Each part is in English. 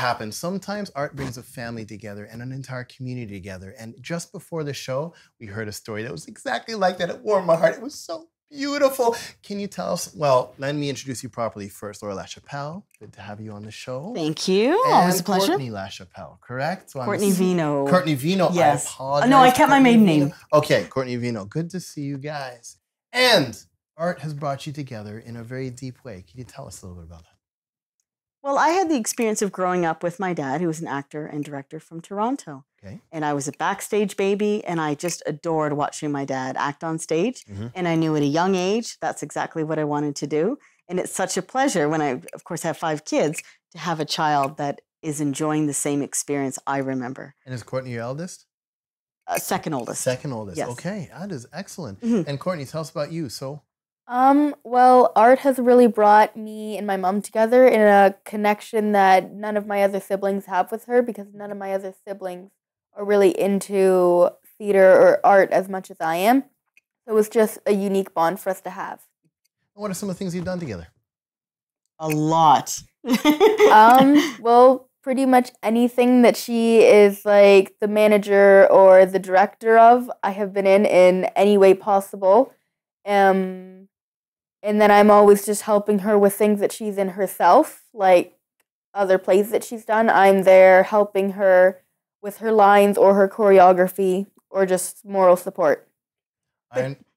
happens. Sometimes art brings a family together and an entire community together. And just before the show, we heard a story that was exactly like that. It warmed my heart. It was so beautiful. Can you tell us? Well, let me introduce you properly first. Laura LaChapelle, good to have you on the show. Thank you. Always a pleasure. Courtney LaChapelle, correct? So Courtney Venoit. Courtney Venoit. Yes. I apologize. No, I kept my maiden name. Okay, Courtney Venoit. Good to see you guys. And art has brought you together in a very deep way. Can you tell us a little bit about that? Well, I had the experience of growing up with my dad, who was an actor and director from Toronto. Okay. And I was a backstage baby, and I just adored watching my dad act on stage. And I knew at a young age, that's exactly what I wanted to do. And it's such a pleasure when I, of course, have 5 kids to have a child that is enjoying the same experience I remember. And is Courtney your eldest? Second oldest. Second oldest. Yes. Okay, that is excellent. And Courtney, tell us about you. Well, art has really brought me and my mom together in a connection that none of my other siblings have with her, because none of my other siblings are really into theater or art as much as I am. So it was just a unique bond for us to have. What are some of the things you've done together? A lot. Well, pretty much anything that she is like the manager or the director of, I have been in any way possible. And then I'm always just helping her with things that she's in herself, like other plays that she's done. I'm there helping her with her lines or her choreography or just moral support.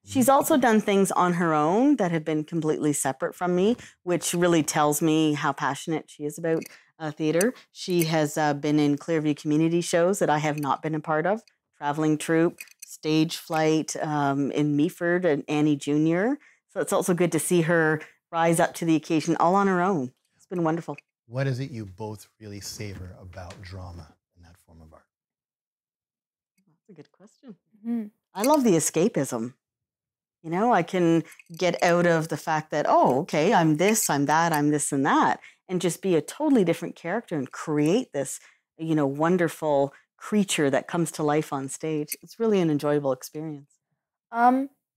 She's also done things on her own that have been completely separate from me, which really tells me how passionate she is about theater. She has been in Clearview community shows that I have not been a part of, Traveling Troupe, Stage Flight, in Meaford and Annie Jr., so it's also good to see her rise up to the occasion all on her own. It's been wonderful. What is it you both really savor about drama in that form of art? That's a good question. I love the escapism. You know, I can get out of the fact that, oh, okay, I'm this, I'm that, I'm this and that, and just be a totally different character and create this, you know, wonderful creature that comes to life on stage. It's really an enjoyable experience.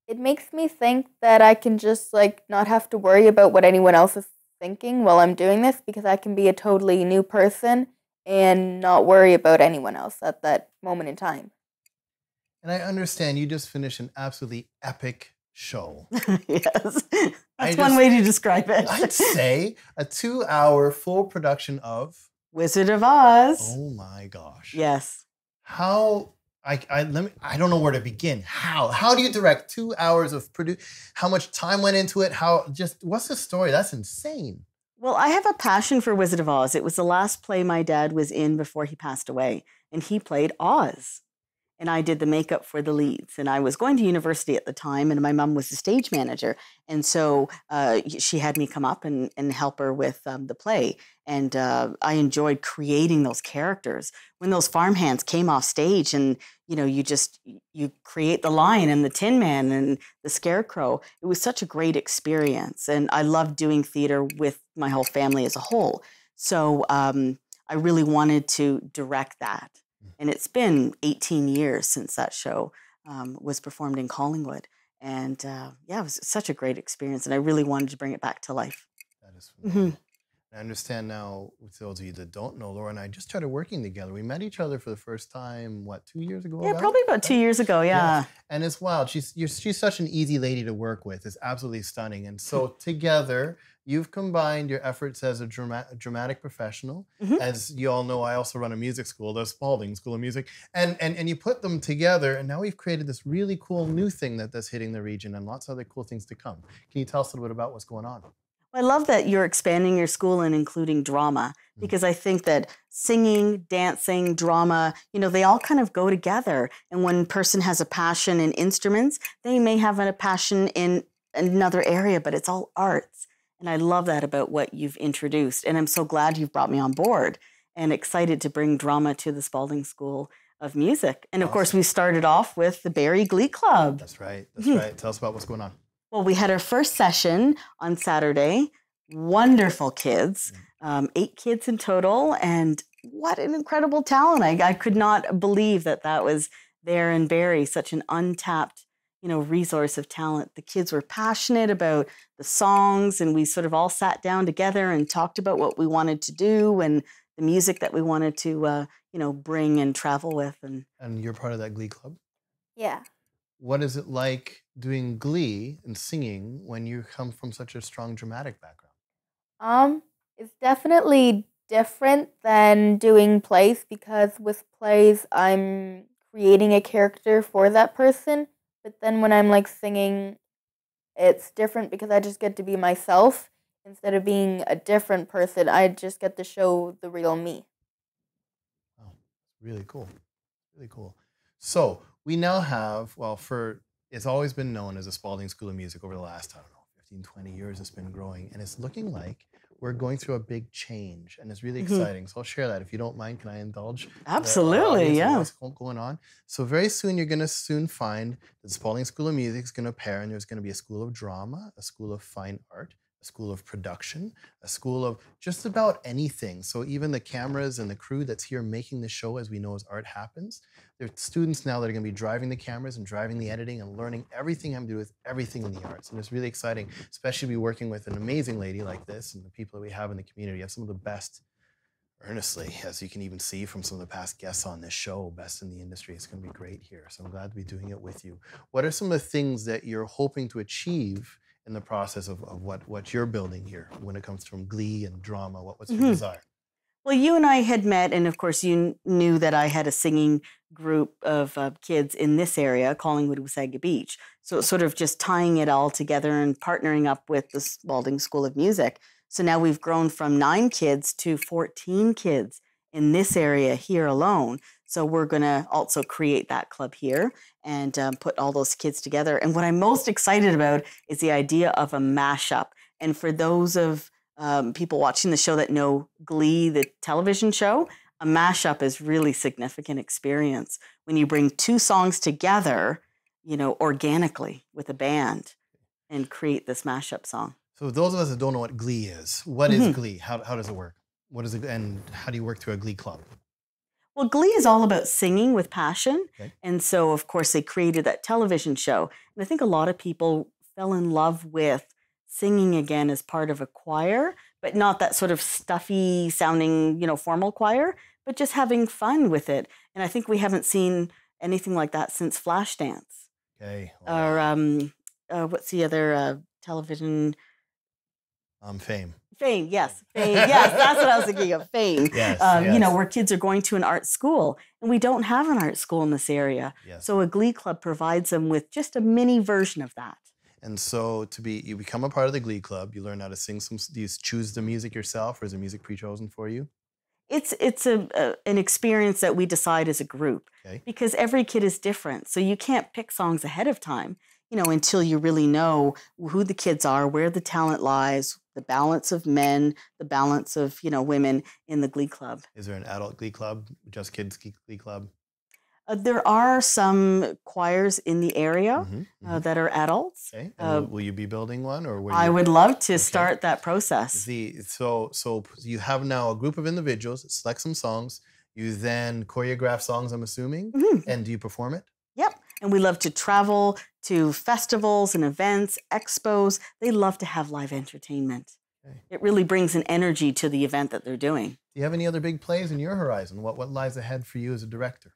It makes me think that I can just like not have to worry about what anyone else is thinking while I'm doing this, because I can be a totally new person and not worry about anyone else at that moment in time. And I understand you just finished an absolutely epic show. Yes, that's one way to describe it. I'd say a 2-hour full production of Wizard of Oz. Oh my gosh. Yes. How I don't know where to begin. How do you direct 2 hours of how much time went into it? What's the story? That's insane. Well, I have a passion for Wizard of Oz. It was the last play my dad was in before he passed away, and he played Oz. And I did the makeup for the leads. And I was going to university at the time, and my mom was the stage manager. And so she had me come up and help her with the play. And I enjoyed creating those characters. When those farmhands came off stage and, you know, you create the lion and the Tin Man and the Scarecrow, it was such a great experience. And I loved doing theater with my whole family as a whole. So I really wanted to direct that. And it's been 18 years since that show was performed in Collingwood. And yeah, it was such a great experience. And I really wanted to bring it back to life. That is phenomenal. I understand now, with those of you that don't know, Laura and I just started working together. We met each other for the first time, what, 2 years ago? Yeah, probably about 2 years ago, yeah. And it's wild. She's such an easy lady to work with. It's absolutely stunning. And so together, you've combined your efforts as a dramatic professional. As you all know, I also run a music school, the Spalding School of Music. And you put them together, and now we've created this really cool new thing that's hitting the region and lots of other cool things to come. Can you tell us a little bit about what's going on? I love that you're expanding your school and including drama, because I think that singing, dancing, drama, you know, they all kind of go together. And when a person has a passion in instruments, they may have a passion in another area, but it's all arts. And I love that about what you've introduced. And I'm so glad you've brought me on board and excited to bring drama to the Spalding School of Music. And of course, we started off with the Barrie Glee Club. That's right. That's right. Tell us about what's going on. Well, we had our first session on Saturday. Wonderful kids, 8 kids in total, and what an incredible talent. I could not believe that was there in Barrie, such an untapped, you know, resource of talent. The kids were passionate about the songs, and we sort of all sat down together and talked about what we wanted to do and the music that we wanted to, bring and travel with. And you're part of that Glee club? Yeah. What is it like doing Glee and singing when you come from such a strong dramatic background? It's definitely different than doing plays because with plays I'm creating a character for that person, but then when I'm like singing, it's different because I just get to be myself instead of being a different person. I just get to show the real me. Oh, really cool. Really cool. So we now have, it's always been known as a Spalding School of Music over the last, I don't know, 15, 20 years it's been growing. And it's looking like we're going through a big change and it's really exciting. So I'll share that. If you don't mind, can I indulge? Absolutely, yeah. What's going on? So very soon, you're going to soon find that the Spalding School of Music is going to pair, and there's going to be a school of drama, a school of fine art, a school of production, a school of just about anything. So even the cameras and the crew that's here making the show, as we know as art happens, there are students now that are going to be driving the cameras and driving the editing and learning everything having to do with everything in the arts. And it's really exciting, especially to be working with an amazing lady like this and the people that we have in the community. We have some of the best, earnestly, as you can even see from some of the past guests on this show, best in the industry. It's going to be great here. So I'm glad to be doing it with you. What are some of the things that you're hoping to achieve in the process of what you're building here when it comes from Glee and drama? What's your desire? Well, you and I had met, and of course, you knew that I had a singing group of kids in this area, Collingwood, Wasaga Beach. So it's sort of just tying it all together and partnering up with the Spalding School of Music. So now we've grown from 9 kids to 14 kids in this area here alone. So we're going to also create that club here and put all those kids together. And what I'm most excited about is the idea of a mashup. And for those of people watching the show that know Glee, the television show, a mashup is really significant experience when you bring 2 songs together, organically with a band and create this mashup song. So those of us that don't know what Glee is, what is Glee? How does it work? What is it, and how do you work through a Glee club? Well, Glee is all about singing with passion. Okay. And so, of course, they created that television show. And I think a lot of people fell in love with singing again as part of a choir, but not that sort of stuffy sounding, formal choir, but just having fun with it. And I think we haven't seen anything like that since Flashdance. Okay. Or what's the other television? Fame. Fame, yes. Fame, yes. That's what I was thinking of, Fame. Yes, where kids are going to an art school. And we don't have an art school in this area. Yes. So a Glee club provides them with just a mini version of that. And so you become a part of the Glee club, you learn how to sing do you choose the music yourself, or is the music pre-chosen for you? It's an experience that we decide as a group, because every kid is different. So you can't pick songs ahead of time, until you really know who the kids are, where the talent lies, the balance of men, the balance of, women in the Glee club. Is there an adult Glee club, just kids Glee club? There are some choirs in the area that are adults. Okay. Will you be building one, or I would love to start that process. So you have now a group of individuals that select some songs. You then choreograph songs, I'm assuming, and do you perform it? Yep. And we love to travel to festivals and events, expos. They love to have live entertainment. Okay. It really brings an energy to the event that they're doing. Do you have any other big plays in your horizon? What lies ahead for you as a director?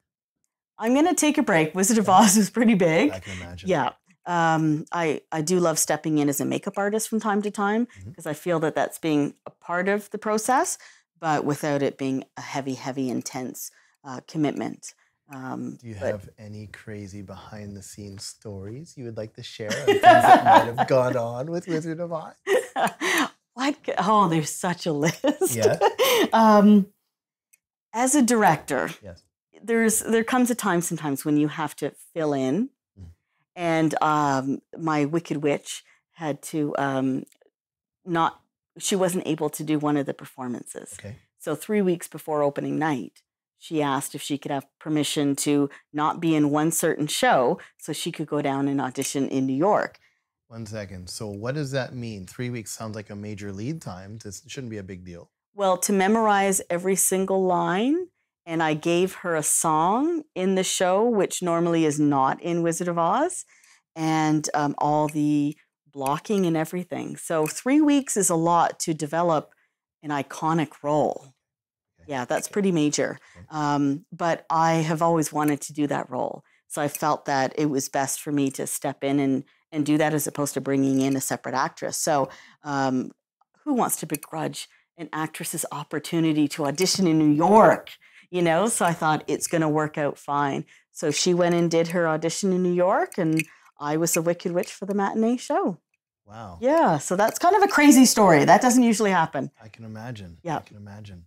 I'm going to take a break. Wizard of Oz is pretty big. I can imagine. Yeah. I do love stepping in as a makeup artist from time to time, because I feel that that's being a part of the process, but without it being a heavy, intense commitment. Do you have any crazy behind-the-scenes stories you would like to share on things that might have gone on with Wizard of Oz? What? Oh, there's such a list. Yeah. As a director, yes. There comes a time sometimes when you have to fill in, and my Wicked Witch had to she wasn't able to do one of the performances. Okay. So 3 weeks before opening night, she asked if she could have permission to not be in one certain show so she could go down and audition in New York. 1 second. So what does that mean? 3 weeks sounds like a major lead time. This shouldn't be a big deal. Well, to memorize every single line, and I gave her a song in the show, which normally is not in Wizard of Oz, and all the blocking and everything. So 3 weeks is a lot to develop an iconic role. Okay. Yeah, that's pretty major. But I have always wanted to do that role. So I felt that it was best for me to step in and do that as opposed to bringing in a separate actress. So who wants to begrudge an actress's opportunity to audition in New York? You know, so I thought it's going to work out fine. So she went and did her audition in New York, and I was the Wicked Witch for the matinee show. Wow. Yeah, so that's kind of a crazy story. That doesn't usually happen. I can imagine. Yeah. I can imagine.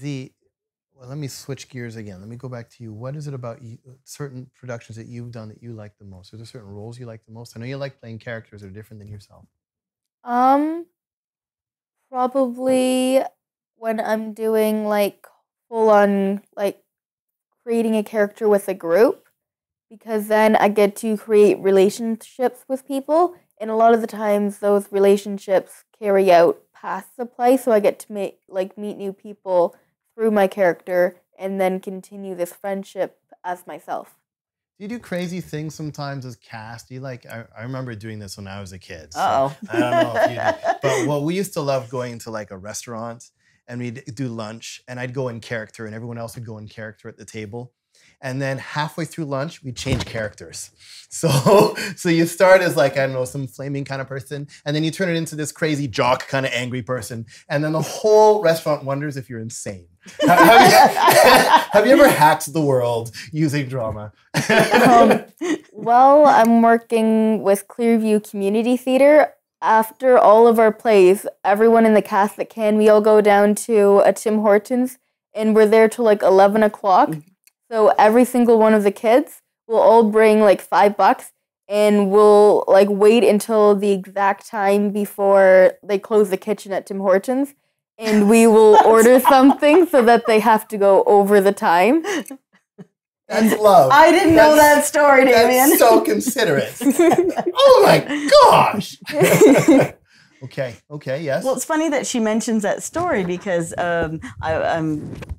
Well, let me switch gears again. Let me go back to you. What is it about you, certain productions that you've done that you like the most? Are there certain roles you like the most? I know you like playing characters that are different than yourself. Probably when I'm doing like full on like creating a character with a group, because then I get to create relationships with people, and a lot of the times those relationships carry out past the play, so I get to meet new people through my character and then continue this friendship as myself. Do you do crazy things sometimes as cast? Do you like? I remember doing this when I was a kid. So Uh-oh. I don't know if you do. But well, we used to love going to like a restaurant and we'd do lunch and I'd go in character and everyone else would go in character at the table. And then halfway through lunch, we'd change characters. So you start as like, I don't know, some flaming kind of person, and then you turn it into this crazy jock kind of angry person. And then the whole restaurant wonders if you're insane. Have you ever hacked the world using drama? Well, I'm working with Clearview Community Theatre. After all of our plays, everyone in the cast that can, we all go down to a Tim Hortons, and we're there till like 11 o'clock. So every single one of the kids will all bring like $5, and we'll like wait until the exact time before they close the kitchen at Tim Hortons, and we will order something so that they have to go over the time. That's love. I didn't know that story, Damien. That's so considerate. Oh my gosh. Okay, yes. Well, it's funny that she mentions that story because I'm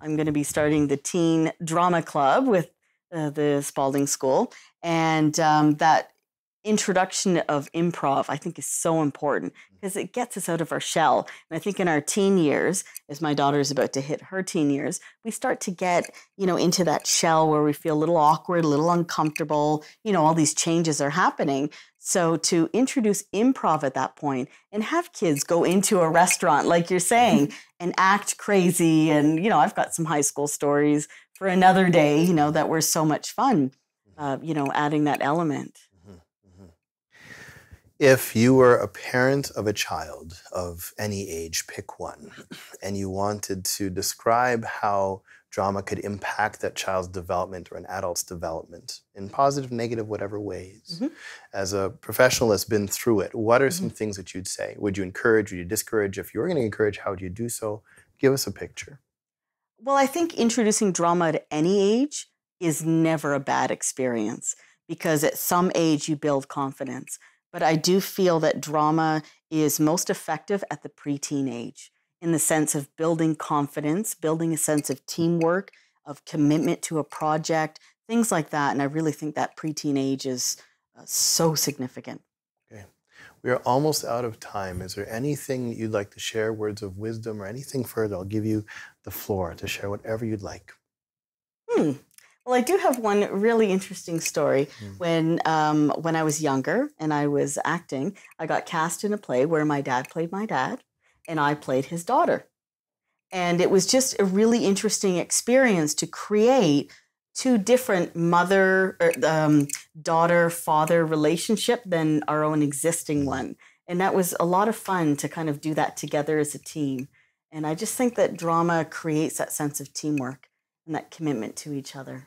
going to be starting the teen drama club with the Spalding School, and that introduction of improv I think is so important because it gets us out of our shell. And I think in our teen years, as my daughter's about to hit her teen years, we start to get into that shell where we feel a little awkward, a little uncomfortable. All these changes are happening. So to introduce improv at that point and have kids go into a restaurant, like you're saying, and act crazy. And, I've got some high school stories for another day, that were so much fun, adding that element. If you were a parent of a child of any age, pick one, and you wanted to describe how drama could impact that child's development or an adult's development in positive, negative, whatever ways. As a professional that's been through it, what are some things that you'd say? Would you encourage? Would you discourage? If you were going to encourage, how would you do so? Give us a picture. Well, I think introducing drama at any age is never a bad experience because at some age you build confidence. But I do feel that drama is most effective at the preteen age in the sense of building confidence, building a sense of teamwork, of commitment to a project, things like that. And I really think that preteen age is so significant. Okay. We are almost out of time. Is there anything you'd like to share, words of wisdom or anything further? I'll give you the floor to share whatever you'd like. Well, I do have one really interesting story. When I was younger and I was acting, I got cast in a play where my dad played my dad and I played his daughter. And it was just a really interesting experience to create two different daughter-father relationship than our own existing one. And that was a lot of fun to kind of do that together as a team. And I just think that drama creates that sense of teamwork and that commitment to each other.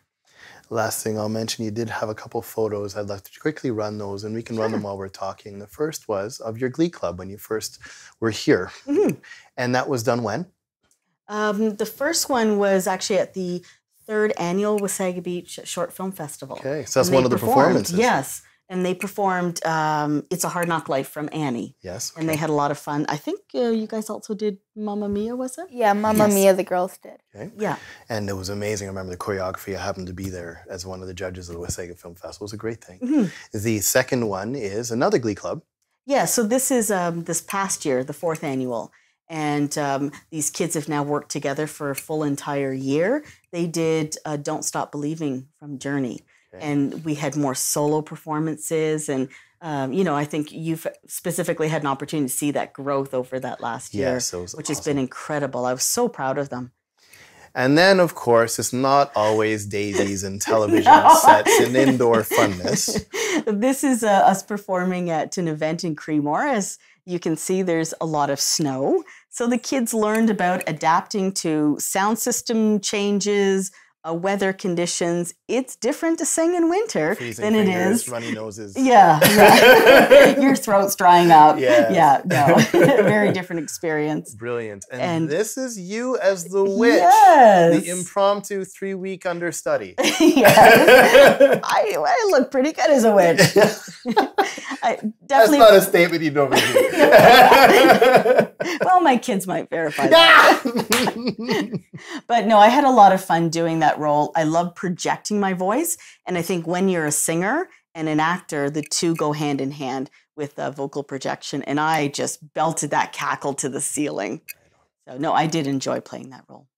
Last thing I'll mention, you did have a couple photos. I'd like to quickly run those, and we can run them while we're talking. The first was of your Glee Club when you first were here. And that was done when? The first one was actually at the 3rd annual Wasaga Beach Short Film Festival. Okay, so that's one of the performances. Yes, and they performed It's a Hard Knock Life from Annie. Yes. And they had a lot of fun. I think you guys also did Mamma Mia, was it? Yeah, Mamma Mia, the girls did. Okay. Yeah. And it was amazing. I remember the choreography. I happened to be there as one of the judges of the Wasaga Film Festival. It was a great thing. The second one is another Glee Club. Yeah, so this is this past year, the 4th annual. And these kids have now worked together for a full entire year. They did Don't Stop Believing from Journey. Okay. And we had more solo performances. And, I think you've specifically had an opportunity to see that growth over that last year, which has been incredible. I was so proud of them. And then, of course, it's not always daisies and television sets and indoor funness. This is us performing at an event in Creemore. As you can see, there's a lot of snow. So the kids learned about adapting to sound system changes, weather conditions. It's different to sing in winter than it is. Runny noses. Yeah. Your throat's drying up. Yes. Yeah, no. Very different experience. Brilliant. And this is you as the witch. Yes. The impromptu 3-week understudy. Yes. I look pretty good as a witch. That's not a statement you normally do. Well, my kids might verify that. But no, I had a lot of fun doing that role. I love projecting my voice. And I think when you're a singer and an actor, the two go hand in hand with vocal projection. And I just belted that cackle to the ceiling. So no, I did enjoy playing that role.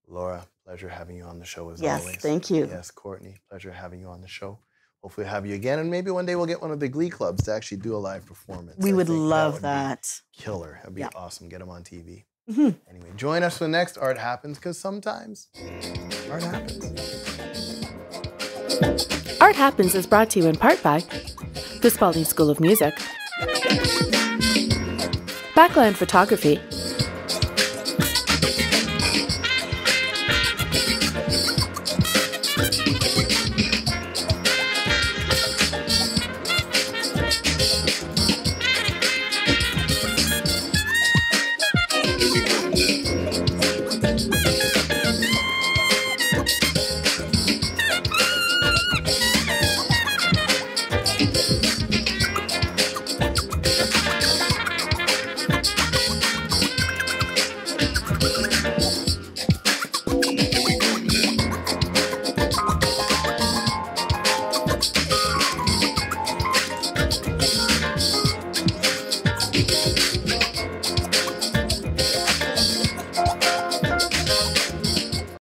Laura, pleasure having you on the show as always. Yes, thank you. Yes, Courtney, pleasure having you on the show. Hopefully we'll have you again, and maybe one day we'll get one of the Glee clubs to actually do a live performance. We would love that. Killer. That'd be awesome. Get them on TV. Mm-hmm. Anyway, join us for the next Art Happens, because sometimes art happens. Art Happens is brought to you in part by the Spalding School of Music, Backland Photography,